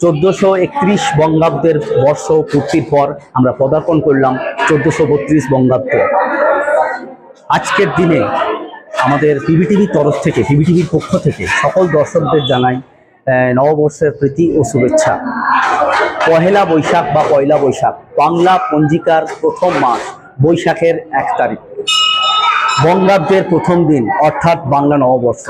1431 বঙ্গাব্দের বর্ষ পূর্তির পর আমরা পদার্পণ করলাম 1432 বঙ্গাব্দে। আজকের দিনে আমাদের পিবিটিভির তরফ থেকে, পিবিটিভির পক্ষ থেকে সকল দর্শকদের জানাই নববর্ষের প্রীতি ও শুভেচ্ছা। পহেলা বৈশাখ বা পয়লা বৈশাখ বাংলা পঞ্জিকার প্রথম মাস, বৈশাখের 1 তারিখ, বঙ্গাব্দের প্রথম দিন অর্থাৎ বাংলা নববর্ষ।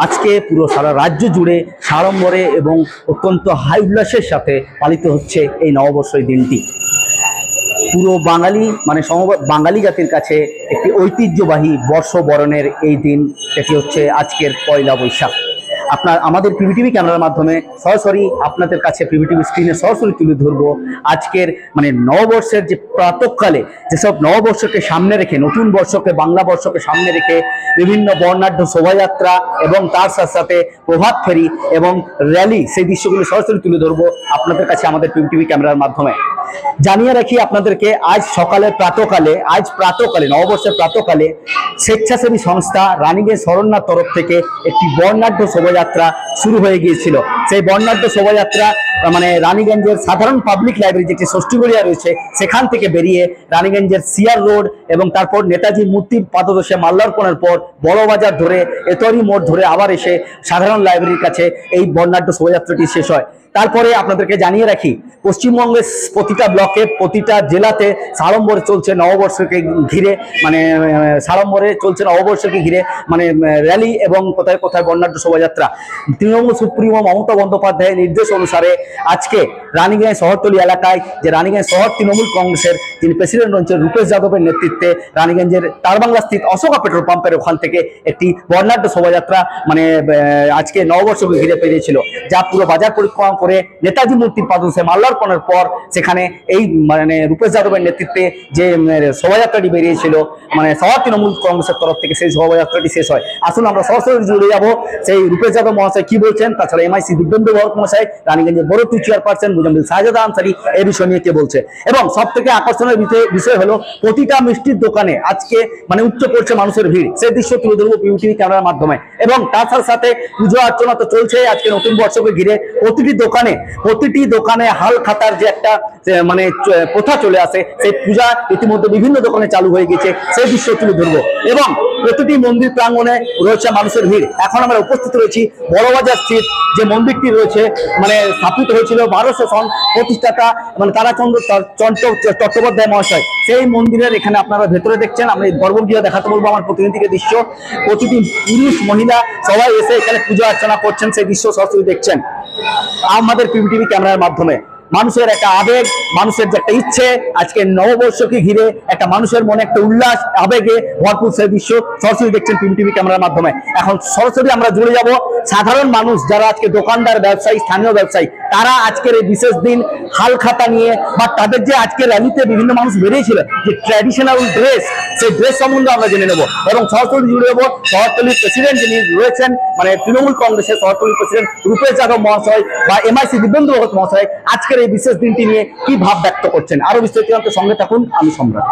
আজকে পুরো সারা রাজ্য জুড়ে সাড়ম্বরে এবং অত্যন্ত হাই উল্লাসের সাথে পালিত হচ্ছে এই নববর্ষের দিনটি। পুরো বাঙালি বাঙালি জাতির কাছে একটি ঐতিহ্যবাহী বর্ষবরণের এই দিন, এটি হচ্ছে আজকের পয়লা বৈশাখ। আমাদের পিবিটিভি ক্যামেরার মাধ্যমে সরাসরি আপনাদের কাছে পিবিটিভি স্ক্রিনে সরাসরি তুলে ধরবো আজকের নববর্ষের যে প্রাতঃকালে যেসব নববর্ষকে সামনে রেখে, নতুন বর্ষকে, বাংলা বর্ষকে সামনে রেখে বিভিন্ন বর্ণাঢ্য শোভাযাত্রা এবং তার সাথে সাথে প্রভাত ফেরি এবং র্যালি, সেই দৃশ্যগুলো সরাসরি তুলে ধরবো আপনাদের কাছে আমাদের পিবিটিভি ক্যামেরার মাধ্যমে। জানিয়ে রাখি আপনাদেরকে, আজ প্রাতঃকালে নববর্ষের প্রাতঃকালে স্বেচ্ছাসেবী সংস্থা রানীগঞ্জ শরণ্যার তরফ থেকে একটি বর্ণাঢ্য শোভাযাত্রা শুরু হয়ে গিয়েছিল। সেই বর্ণাঢ্য শোভাযাত্রা রানীগঞ্জের সাধারণ পাবলিক লাইব্রেরি, যেটি ষষ্ঠীগড়িয়া রয়েছে, সেখান থেকে বেরিয়ে রানীগঞ্জের সিআর রোড এবং তারপর নেতাজির মূর্তির পাদদেশে মাল্যার্পণের পর বড়বাজার ধরে এতরি মোড় ধরে আবার এসে সাধারণ লাইব্রেরির কাছে এই বর্ণাঢ্য শোভাযাত্রাটি শেষ হয়। তারপরে আপনাদেরকে জানিয়ে রাখি, পশ্চিমবঙ্গের প্রতিটা ব্লকে, প্রতিটা জেলাতে সাড়ম্বরে চলছে নববর্ষকে ঘিরে, র্যালি এবং কোথায় কোথায় বর্ণাঢ্য শোভাযাত্রা। তৃণমূল সুপ্রিমো মমতা বন্দ্যোপাধ্যায়ের নির্দেশ অনুসারে আজকে রানীগঞ্জ শহরতলি এলাকায়, যে রানীগঞ্জ শহর তৃণমূল কংগ্রেসের যিনি প্রেসিডেন্ট রয়েছেন রূপেশ যাদবের নেতৃত্বে, রানীগঞ্জের তারবাংলা স্থিত অশোকা পেট্রোল পাম্পের ওখান থেকে একটি বর্ণাঢ্য শোভাযাত্রা আজকে নববর্ষকে ঘিরে পেরিয়েছিল, যা পুরো বাজার পরিক্রমা করে নেতাজি মূর্তির পাদদেশে মাল্যার্পণের পর সেখানে এই রূপেশ যাদবের নেতৃত্বে যে শোভাযাত্রাটি বেরিয়েছিল শহর তৃণমূল কংগ্রেসের তরফ থেকে, সেই শোভাযাত্রাটি শেষ হয়। আসুন আমরা সরাসরি জুড়ে যাব সেই রূপেশ যাদব মহাশয় কি বলছেন, তাছাড়া এমআইসি দিব্যেন্দু ভরত মহাশয়, রানীগঞ্জের বড় টু চেয়ারপারসন মুজাম্মিল শাহজাদা আনসারি এই বিষয় নিয়ে কে বলছে। এবং সব থেকে আকর্ষণীয় বিষয় হলো প্রতিটা মিষ্টির দোকানে আজকে উপচে পড়ছে মানুষের ভিড়, সেই দৃশ্য তুলে ধরবো পিবিটিভি ক্যামেরার মাধ্যমে। এবং তার সাথে সাথে পুজো অর্চনা তো চলছে আজকে নতুন বর্ষকে ঘিরে। প্রতিটি দোকানে হাল খাতার যে একটা প্রথা চলে আসে, সেই পূজা ইতিমধ্যে বিভিন্ন দোকানে চালু হয়ে গেছে, সেই দৃশ্য তুলে ধরবো। এবং প্রতিটি মন্দির প্রাঙ্গণে রয়েছে মানুষের ভিড়। এখন আমরা উপস্থিত রয়েছি বড়বাজার স্থিত যে মন্দিরটি রয়েছে, স্থাপিত হয়েছিল 1200 সন প্রতিষ্ঠাতা তারাচন্দ্র চট্টোপাধ্যায় মহাশয়, সেই মন্দিরের এখানে আপনারা ভেতরে দেখছেন। আমি গর্ভগৃহ দেখাতে বলবো আমার প্রতিনিধিকে দৃশ্য। প্রতিটি পুরুষ মহিলা সবাই এসে এখানে পূজা অর্চনা করছেন, সেই দৃশ্য সরাসরি দেখছেন আমাদের পিবিটিভি ক্যামেরার মাধ্যমে। মানুষের একটা আবেগ, মানুষের যে একটা ইচ্ছে, আজকে নববর্ষকে ঘিরে একটা মানুষের মনে একটা উল্লাস, আবেগে ভরপুর, সেই দৃশ্য সরাসরি দেখছেন পিবিটিভি ক্যামেরার মাধ্যমে। এখন সরাসরি আমরা জুড়ে যাব সাধারণ মানুষ যারা আজকে দোকানদার, ব্যবসায়ী, স্থানীয় ব্যবসায়ী, তারা আজকের এই বিশেষ দিন হাল খাতা নিয়ে বা তাদের যে আজকের র্যালিতে বিভিন্ন মানুষ বেরিয়েছিল যে ট্র্যাডিশনাল ড্রেস, সেই ড্রেস সম্বন্ধে আমরা জেনে নেব। এবং সরাসরি জুড়ে যাবো শহরতলির প্রেসিডেন্ট যিনি রয়েছেন, তৃণমূল কংগ্রেসের শহরতলির প্রেসিডেন্ট রূপেশ যাদব মহাশয় বা এমআইসি দিব্যেন্দু ভরত মহাশয় আজকের এই বিশেষ দিনটি নিয়ে কি ভাব ব্যক্ত করছেন। আরো বিস্তারিত সঙ্গে থাকুন, আমি সম্রাট।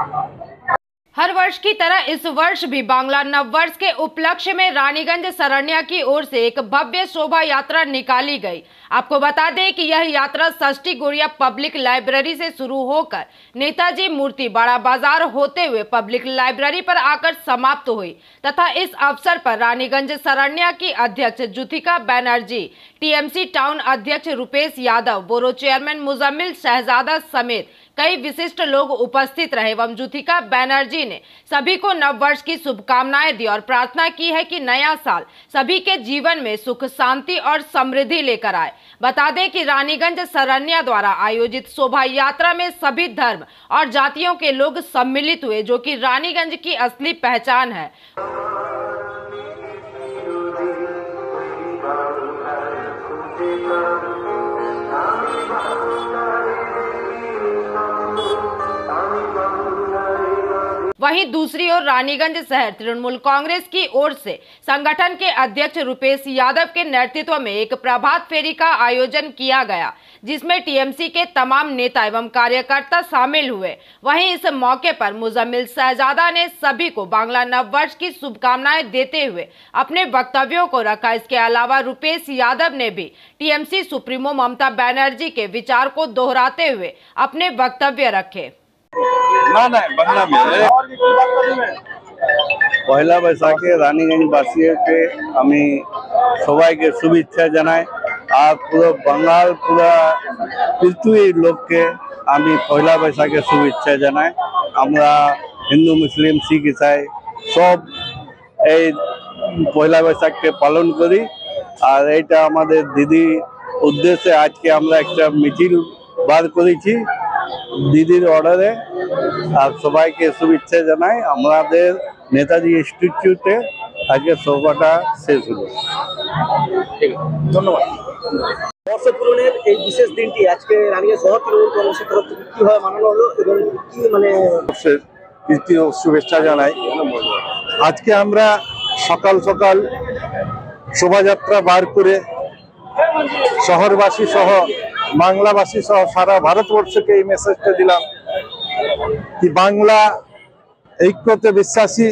हर वर्ष की तरह इस वर्ष भी बांग्ला नववर्ष के उपलक्ष्य में रानीगंज सरण्या की ओर से एक भव्य शोभा यात्रा निकाली गई। आपको बता दें कि यह यात्रा षष्ठीगोड़िया पब्लिक लाइब्रेरी से शुरू होकर नेताजी मूर्ति बड़ा बाजार होते हुए पब्लिक लाइब्रेरी पर आकर समाप्त हुई तथा इस अवसर पर रानीगंज सरण्या की अध्यक्ष जुथिका बनर्जी, टीएमसी टाउन अध्यक्ष रूपेश यादव, बोरो चेयरमैन मुजम्मिल शहजादा समेत कई विशिष्ट लोग उपस्थित रहे। एवं जुथिका बनर्जी ने सभी को नववर्ष की शुभकामनाएं दी और प्रार्थना की है कि नया साल सभी के जीवन में सुख, शांति और समृद्धि लेकर आए। बता दें कि रानीगंज सरण्या द्वारा आयोजित शोभा यात्रा में सभी धर्म और जातियों के लोग सम्मिलित हुए, जो कि रानीगंज की असली पहचान है। वहीं दूसरी ओर रानीगंज शहर तृणमूल कांग्रेस की ओर से संगठन के अध्यक्ष रुपेश यादव के नेतृत्व में एक प्रभात फेरी का आयोजन किया गया, जिसमें टीएमसी के तमाम नेता एवं कार्यकर्ता शामिल हुए। वहीं इस मौके पर मुजम्मिल शहजादा ने सभी को बांग्ला नववर्ष की शुभकामनाएं देते हुए अपने वक्तव्यों को रखा। इसके अलावा रुपेश यादव ने भी टीएमसी सुप्रीमो ममता बनर्जी के विचार को दोहराते हुए अपने वक्तव्य रखे। ना ना बांग्ला में पहला बैसाखे रानीगंजबासीके আমি সবাইকে শুভেচ্ছা জানাই আর পুরো বাঙাল পুরো পৃথিবীর লোককে আমি পয়লা বৈশাখের শুভেচ্ছা জানাই। আমরা হিন্দু মুসলিম শিখ ইসাই সব এই পয়লা বৈশাখকে পালন করি। আর এইটা আমাদের দিদি উদ্দেশ্যে আজকে আমরা একটা মিছিল বার করেছি দিদির অর্ডারে। আর সবাইকে শুভেচ্ছা জানাই। আমাদের নেতাজি ইনস্টিটিউটে আজকে সভাটা শেষ হলো। ধন্যবাদ। বর্ষ পূরণের এই বিশেষ দিনটি আজকে রানীগঞ্জ শহর তৃণমূল কংগ্রেসের তরফ থেকে কিভাবে মানানো হলো এবং কি তৃতীয় শুভেচ্ছা জানাই। আজকে আমরা সকাল সকাল শোভাযাত্রা বার করে শহরবাসী সহ বাংলাবাসী সহ সারা ভারতবর্ষকে এই মেসেজটা দিলাম কি বাংলা ঐক্যতে বিশ্বাসী।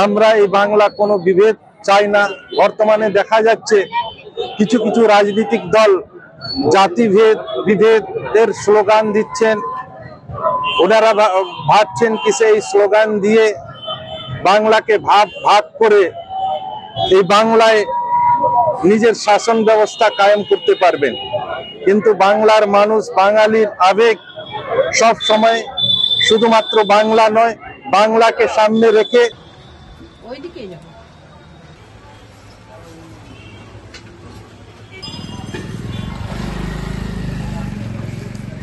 আমরা এই বাংলা কোনো বিভেদ চাই না। বর্তমানে দেখা যাচ্ছে কিছু কিছু রাজনৈতিক দল জাতিভেদ বিভেদের স্লোগান দিচ্ছেন। ওনারা ভাবছেন কি সেই স্লোগান দিয়ে বাংলাকে ভাগ করে এই বাংলায় নিজের শাসন ব্যবস্থা কায়েম করতে পারবেন। কিন্তু বাংলার মানুষ বাঙালির আবেগ সব সময় শুধুমাত্র বাংলা নয়, বাংলাকে সামনে রেখে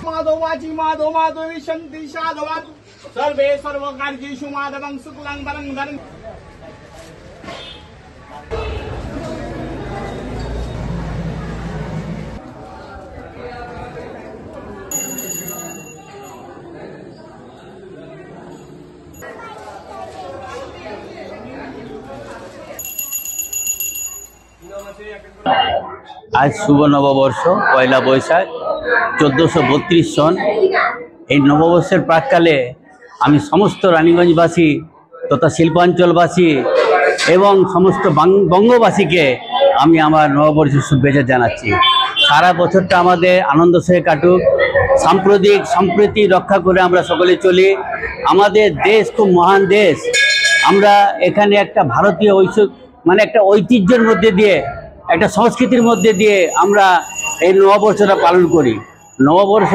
माधवाची माधव माधवी शक्ती साधवा सर्वे सर्व कार्जेषु माधवं शुक्लं वरं धरं। आज शुभ नवबर्ष पयला बैशाख 1432 सन। এই নববর্ষের প্রাককালে আমি সমস্ত রানীগঞ্জবাসী তথা শিল্পাঞ্চলবাসী এবং সমস্ত বঙ্গবাসীকে আমি আমার নববর্ষের শুভেচ্ছা জানাচ্ছি। সারা বছরটা আমাদের আনন্দ সহে কাটুক, সাম্প্রদায়িক সম্প্রীতি রক্ষা করে আমরা সকলে চলি। আমাদের দেশ খুব মহান দেশ। আমরা এখানে একটা ভারতীয় মানে একটা ঐতিহ্যের মধ্যে দিয়ে একটা সংস্কৃতির মধ্যে দিয়ে আমরা এই নববর্ষটা পালন করি। নববর্ষ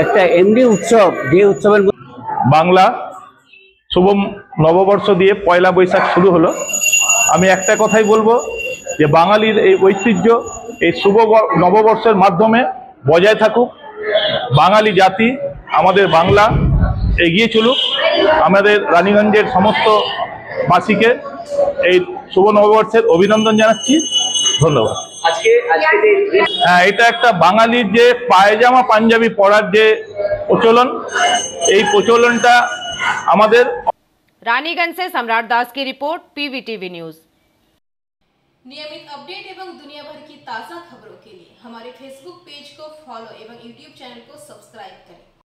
একটা এমনি উৎসব যে উৎসবের বাংলা শুভ নববর্ষ দিয়ে পয়লা বৈশাখ শুরু হলো। আমি একটা কথাই বলবো যে বাঙালির এই ঐতিহ্য এই শুভ নববর্ষের মাধ্যমে বজায় থাকুক। বাঙালি জাতি আমাদের বাংলা এগিয়ে চলুক। আমাদের রানীগঞ্জের সমস্ত বাসীকে এই শুভ নববর্ষের অভিনন্দন জানাচ্ছি। ধন্যবাদ। হ্যাঁ, এটা একটা বাঙালির যে পায়জামা পাঞ্জাবি পরার যে প্রচলন, এই প্রচলনটা আমাদের। रानीगंज से सम्राट दास की रिपोर्ट, पीवीटीवी न्यूज। नियमित अपडेट एवं दुनिया भर की ताज़ा खबरों के लिए हमारे फेसबुक पेज को फॉलो एवं यूट्यूब चैनल को सब्सक्राइब करें।